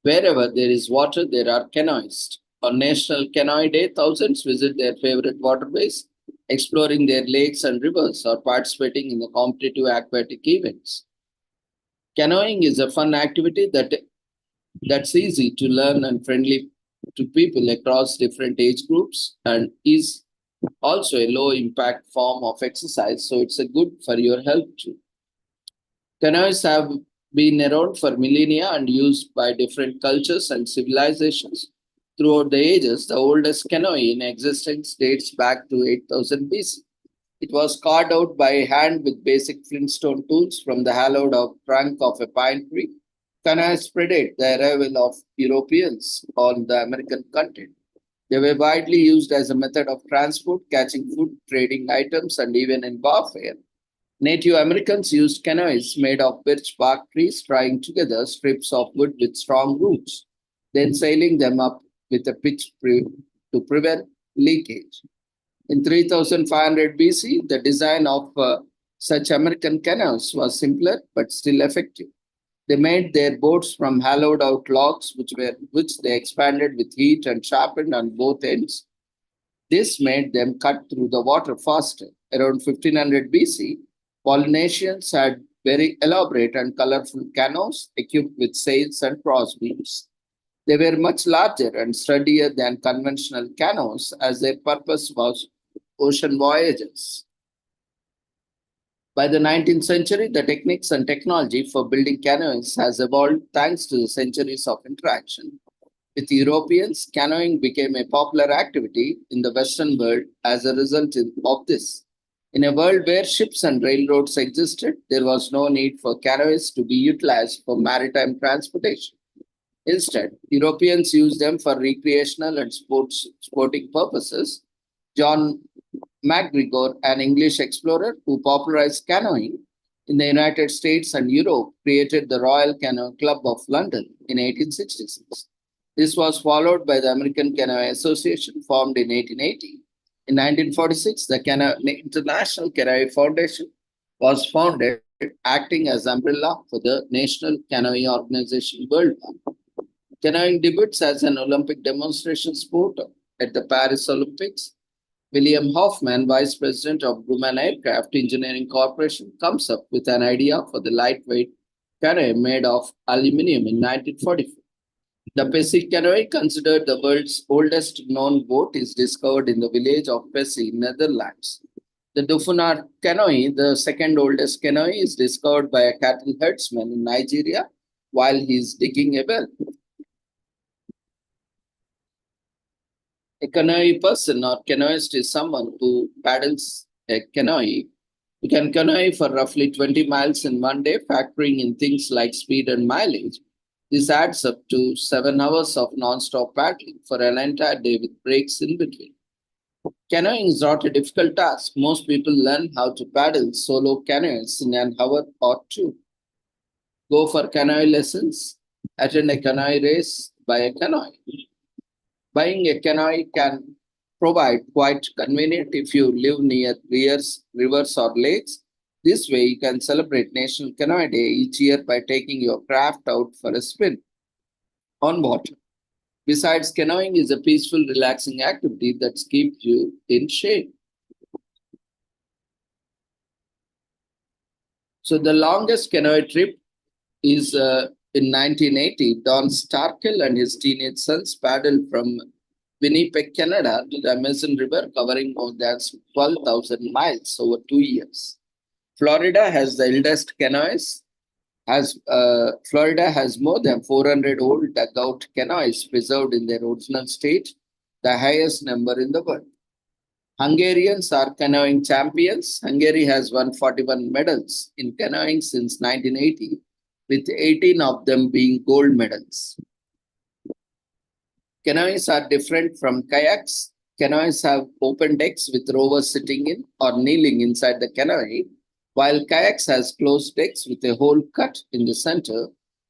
Wherever there is water, there are canoeists. On National Canoe Day, thousands visit their favorite waterways, exploring their lakes and rivers or participating in the competitive aquatic events. Canoeing is a fun activity that's easy to learn and friendly to people across different age groups and is also a low impact form of exercise, so it's a good for your health too. Canoes have been around for millennia and used by different cultures and civilizations throughout the ages. The oldest canoe in existence dates back to 8000 BC. It was carved out by hand with basic flintstone tools from the hollowed out trunk of a pine tree. Canoes predate the arrival of Europeans on the American continent. They were widely used as a method of transport, catching food, trading items, and even in warfare. Native Americans used canoes made of birch bark trees, tying together strips of wood with strong roots, then sailing them up with a pitch to prevent leakage. In 3500 BC, the design of such American canoes was simpler but still effective. They made their boats from hollowed out logs, which they expanded with heat and sharpened on both ends. This made them cut through the water faster. Around 1500 BC, Polynesians had very elaborate and colorful canoes equipped with sails and crossbeams. They were much larger and sturdier than conventional canoes, as their purpose was ocean voyages. By the 19th century, the techniques and technology for building canoes has evolved thanks to the centuries of interaction. With Europeans, canoeing became a popular activity in the Western world as a result of this. In a world where ships and railroads existed, there was no need for canoes to be utilized for maritime transportation. Instead, Europeans used them for recreational and sporting purposes. John MacGregor, an English explorer who popularized canoeing in the United States and Europe, created the Royal Canoe Club of London in 1866. This was followed by the American Canoe Association, formed in 1880. In 1946, the International Canoe Foundation was founded, acting as umbrella for the National Canoe Organization worldwide. Canoeing debuts as an Olympic demonstration sport at the Paris Olympics. William Hoffman, Vice President of Grumman Aircraft Engineering Corporation, comes up with an idea for the lightweight canoe made of aluminum in 1944. The Pessie canoe, considered the world's oldest known boat, is discovered in the village of Pessie, Netherlands. The Dufunar canoe, the second oldest canoe, is discovered by a cattle herdsman in Nigeria while he is digging a well. A canoe person or canoeist is someone who paddles a canoe You can canoe for roughly 20 miles in one day, factoring in things like speed and mileage. This adds up to 7 hours of non-stop paddling for an entire day with breaks in between. Canoeing is not a difficult task. Most people learn how to paddle solo canoes in an hour or two. Go for canoe lessons, attend a canoe race, buy a canoe. Buying a canoe can provide quite convenient if you live near rivers or lakes. This way, you can celebrate National Canoe Day each year by taking your craft out for a spin on water. Besides, canoeing is a peaceful, relaxing activity that keeps you in shape. So the longest canoe trip is in 1980. Don Starkel and his teenage sons paddled from Winnipeg, Canada to the Amazon River, covering more than 12,000 miles over 2 years. Florida has the eldest canoes. Florida has more than 400 old dugout canoes preserved in their original state, the highest number in the world. Hungarians are canoeing champions. Hungary has won 41 medals in canoeing since 1980, with 18 of them being gold medals. Canoes are different from kayaks. Canoes have open decks with rowers sitting in or kneeling inside the canoe, while kayaks has closed decks with a hole cut in the center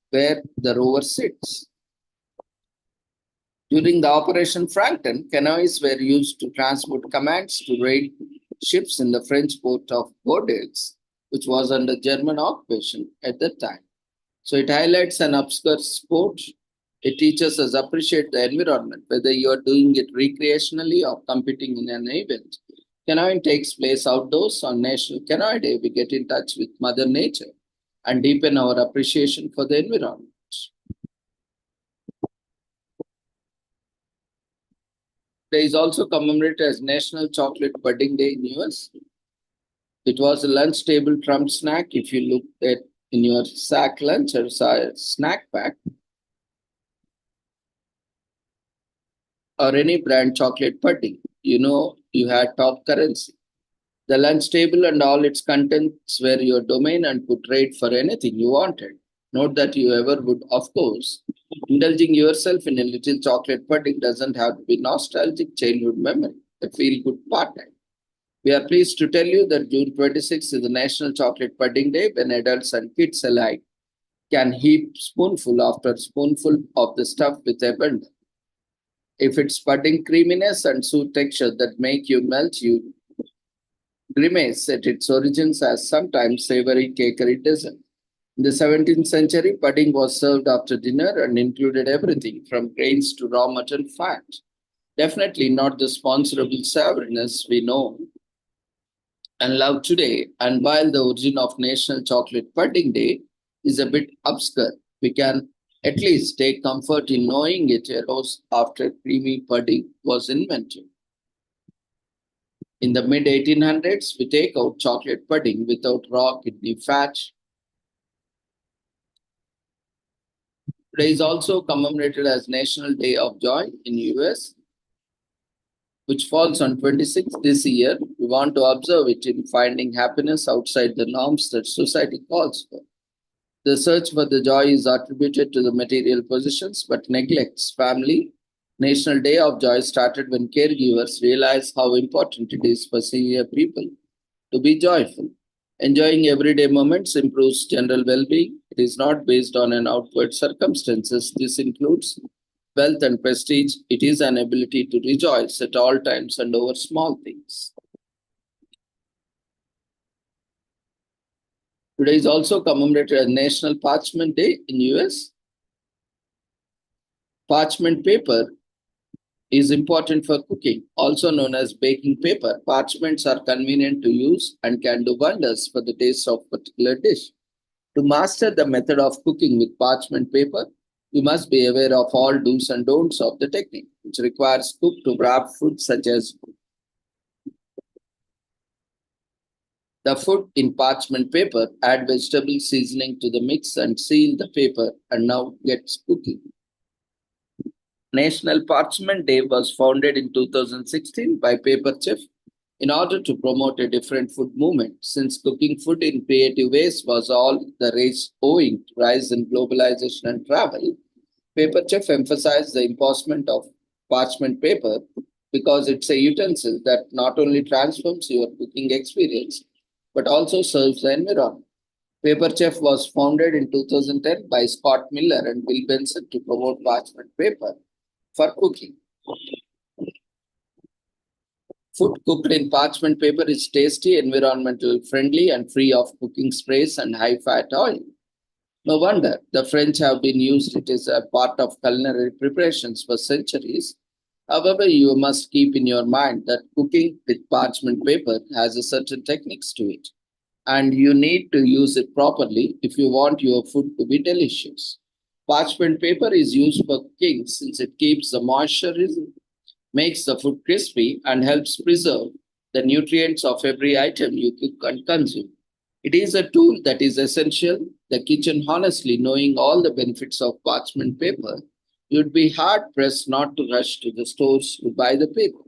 where the rower sits. During the Operation Franklin, canoes were used to transport commands to raid ships in the French port of Bordeaux, which was under German occupation at that time. So it highlights an obscure sport. It teaches us appreciate the environment, whether you are doing it recreationally or competing in an event. Canoeing takes place outdoors. On National Canoe Day, we get in touch with Mother Nature and deepen our appreciation for the environment. Today is also commemorated as National Chocolate Pudding Day in US. It was a lunch table trump snack. If you look at in your sack lunch or snack pack, or any brand chocolate pudding, you know you had top currency. The lunch table and all its contents were your domain and could trade for anything you wanted. Note that you ever would, of course. Indulging yourself in a little chocolate pudding doesn't have to be nostalgic childhood memory, a feel-good part-time. We are pleased to tell you that June 26th is the National Chocolate Pudding Day, when adults and kids alike can heap spoonful after spoonful of the stuff with abandon. If it's pudding creaminess and sweet texture that make you melt, you grimace at its origins as sometimes savory cakery dessert. In the 17th century, pudding was served after dinner and included everything from grains to raw mutton fat. Definitely not the sponsorable savoriness we know and love today. And while the origin of National Chocolate Pudding Day is a bit obscure, we can at least take comfort in knowing it arose after creamy pudding was invented. In the mid-1800s, we take out chocolate pudding without raw kidney fat. Today is also commemorated as National Day of Joy in US, which falls on 26th this year. We want to observe it in finding happiness outside the norms that society calls for. The search for the joy is attributed to the material possessions but neglects family. National Day of Joy started when caregivers realized how important it is for senior people to be joyful. Enjoying everyday moments improves general well-being. It is not based on an outward circumstances. This includes wealth and prestige. It is an ability to rejoice at all times and over small things. Today is also commemorated as National Parchment Day in US. Parchment paper is important for cooking, also known as baking paper. Parchments are convenient to use and can do wonders for the taste of a particular dish. To master the method of cooking with parchment paper, you must be aware of all do's and don'ts of the technique, which requires cook to wrap food such as the food in parchment paper, add vegetable seasoning to the mix and seal the paper, and now gets cooking. National Parchment Day was founded in 2016 by paper chef in order to promote a different food movement. Since cooking food in creative ways was all the rage owing to rise in globalization and travel, Paper Chef emphasized the importance of parchment paper because it's a utensil that not only transforms your cooking experience but also serves the environment. Paper Chef was founded in 2010 by Scott Miller and Bill Benson to promote parchment paper for cooking. Food cooked in parchment paper is tasty, environmental friendly, and free of cooking sprays and high fat oil. No wonder the French have been used it as a part of culinary preparations for centuries. However, you must keep in your mind that cooking with parchment paper has a certain techniques to it, and you need to use it properly if you want your food to be delicious. Parchment paper is used for cooking since it keeps the moisture, makes the food crispy, and helps preserve the nutrients of every item you cook and consume. It is a tool that is essential. The kitchen, honestly, knowing all the benefits of parchment paper, you'd be hard pressed not to rush to the stores to buy the paper.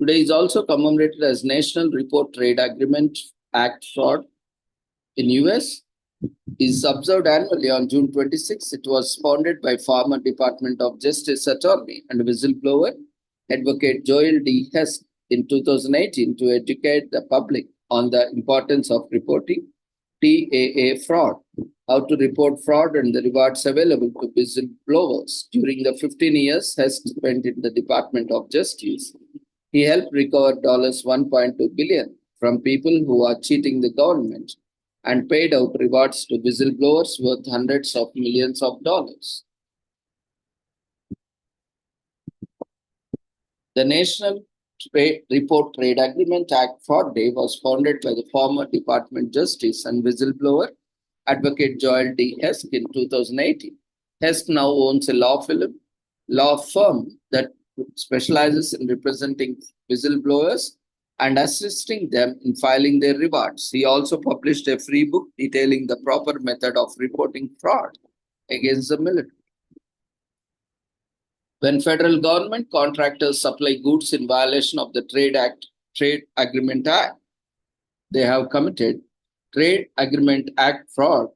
Today is also commemorated as National Report Trade Agreement Act Fraud in US. Is observed annually on June 26. It was founded by former Department of Justice attorney and whistleblower Advocate Joel D. Hess in 2018 to educate the public on the importance of reporting TAA fraud, how to report fraud, and the rewards available to whistleblowers. During the 15 years Hess spent in the Department of Justice, he helped recover $1.2 billion from people who are cheating the government and paid out rewards to whistleblowers worth hundreds of millions of dollars. The National Report Trade Agreement Act Fraud Day was founded by the former Department Justice and whistleblower Advocate Joel D. Hess in 2018. Hess now owns a law firm that specializes in representing whistleblowers and assisting them in filing their rewards. He also published a free book detailing the proper method of reporting fraud against the military. When federal government contractors supply goods in violation of the Trade Agreement Act, they have committed Trade Agreement Act fraud.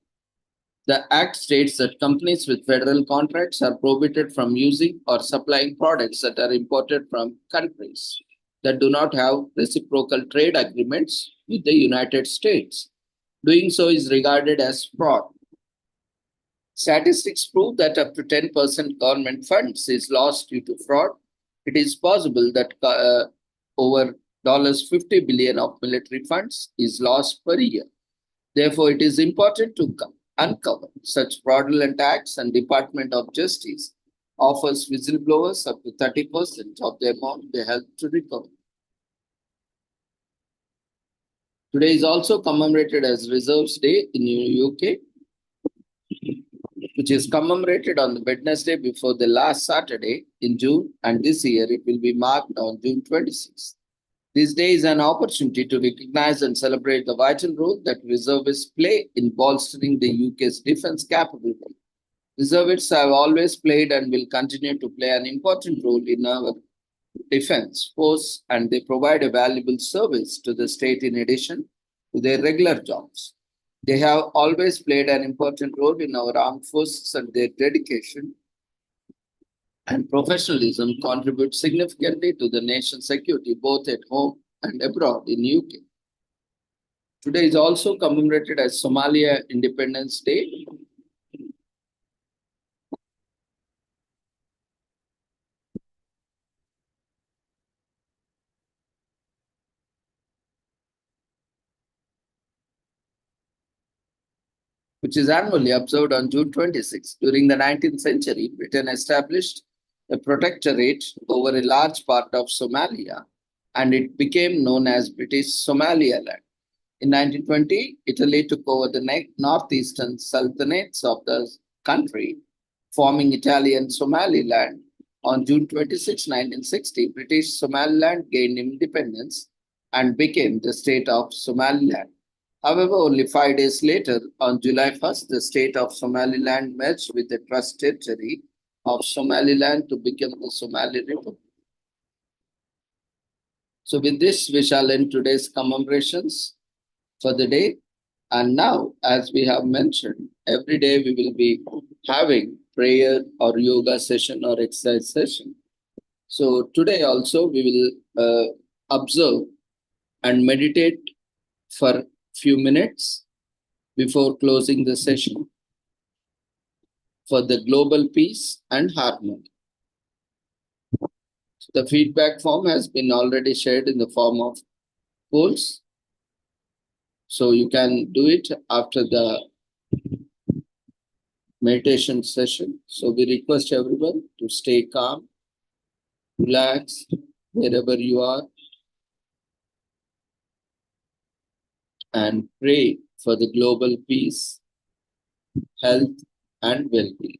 The act states that companies with federal contracts are prohibited from using or supplying products that are imported from countries that do not have reciprocal trade agreements with the United States. Doing so is regarded as fraud. Statistics prove that up to 10% government funds is lost due to fraud. It is possible that over $50 billion of military funds is lost per year. Therefore, it is important to uncover such fraudulent acts, and Department of Justice offers whistleblowers up to 30% of the amount they help to recover. Today is also commemorated as Reserves Day in the UK, which is commemorated on the Wednesday before the last Saturday in June, and this year it will be marked on June 26th. This day is an opportunity to recognize and celebrate the vital role that reservists play in bolstering the UK's defense capability. Reservists have always played and will continue to play an important role in our defense force, and they provide a valuable service to the state in addition to their regular jobs. They have always played an important role in our armed forces, and their dedication and professionalism contribute significantly to the nation's security both at home and abroad in UK. Today is also commemorated as Somalia Independence Day. Which is annually observed on June 26. During the 19th century, Britain established a protectorate over a large part of Somalia, and it became known as British Somaliland. In 1920, Italy took over the northeastern sultanates of the country, forming Italian Somaliland. On June 26, 1960, British Somaliland gained independence and became the state of Somaliland. However, only 5 days later, on July 1st, the state of Somaliland merged with the trust territory of Somaliland to become the Somali Republic. So with this, we shall end today's commemorations for the day. And now, as we have mentioned, every day we will be having prayer or yoga session or exercise session. So today also we will observe and meditate for few minutes before closing the session for the global peace and harmony. The feedback form has been already shared in the form of polls. So you can do it after the meditation session. So we request everyone to stay calm, relax wherever you are, and pray for the global peace, health, and well-being.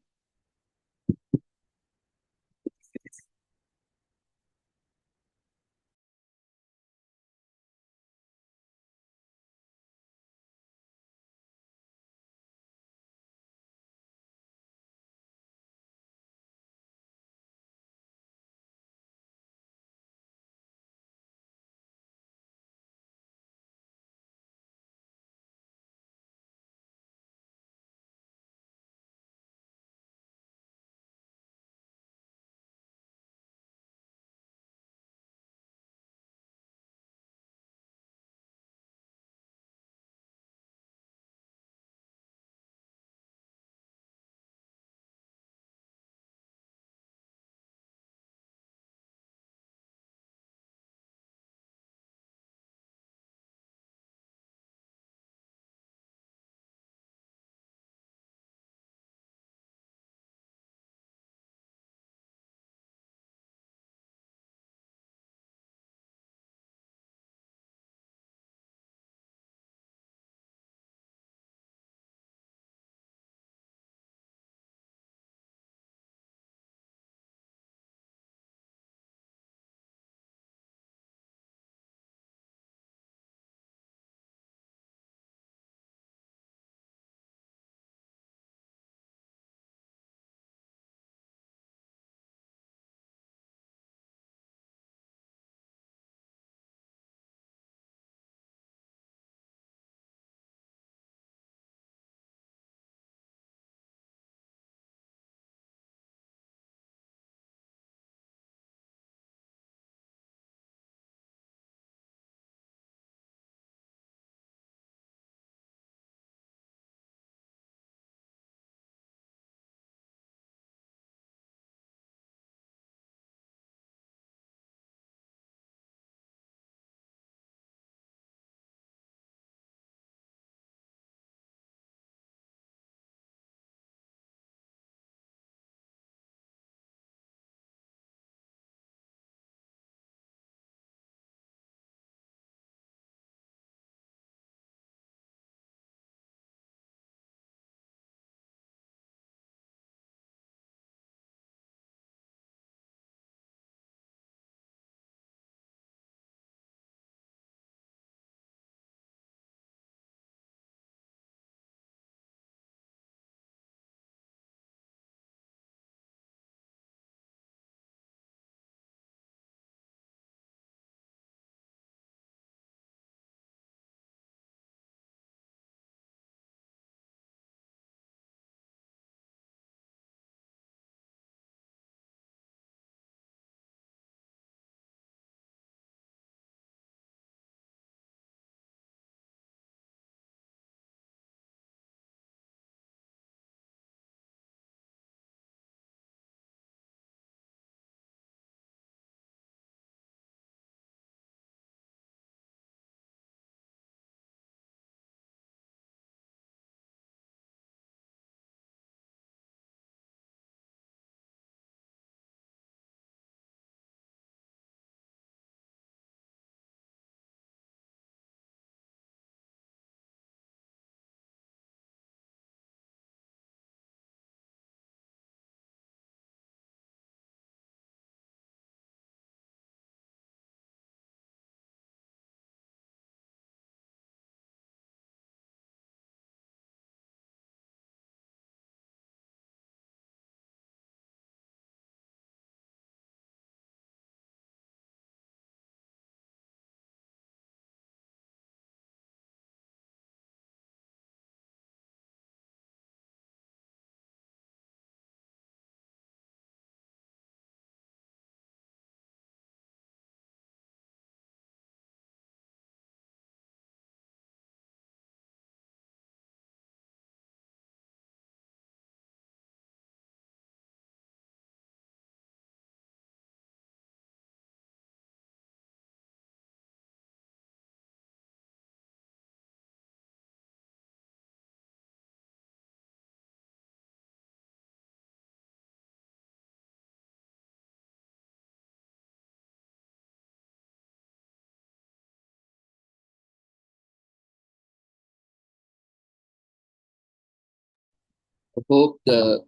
I hope the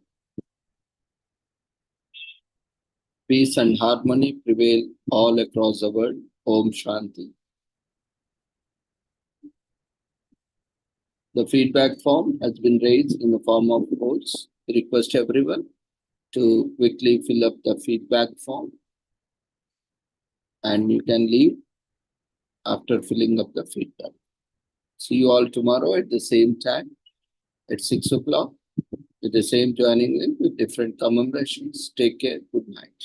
peace and harmony prevail all across the world. Om Shanti. The feedback form has been raised in the form of votes. I request everyone to quickly fill up the feedback form, and you can leave after filling up the feedback. See you all tomorrow at the same time at 6 o'clock with the same joining link with different commemorations. Take care. Good night.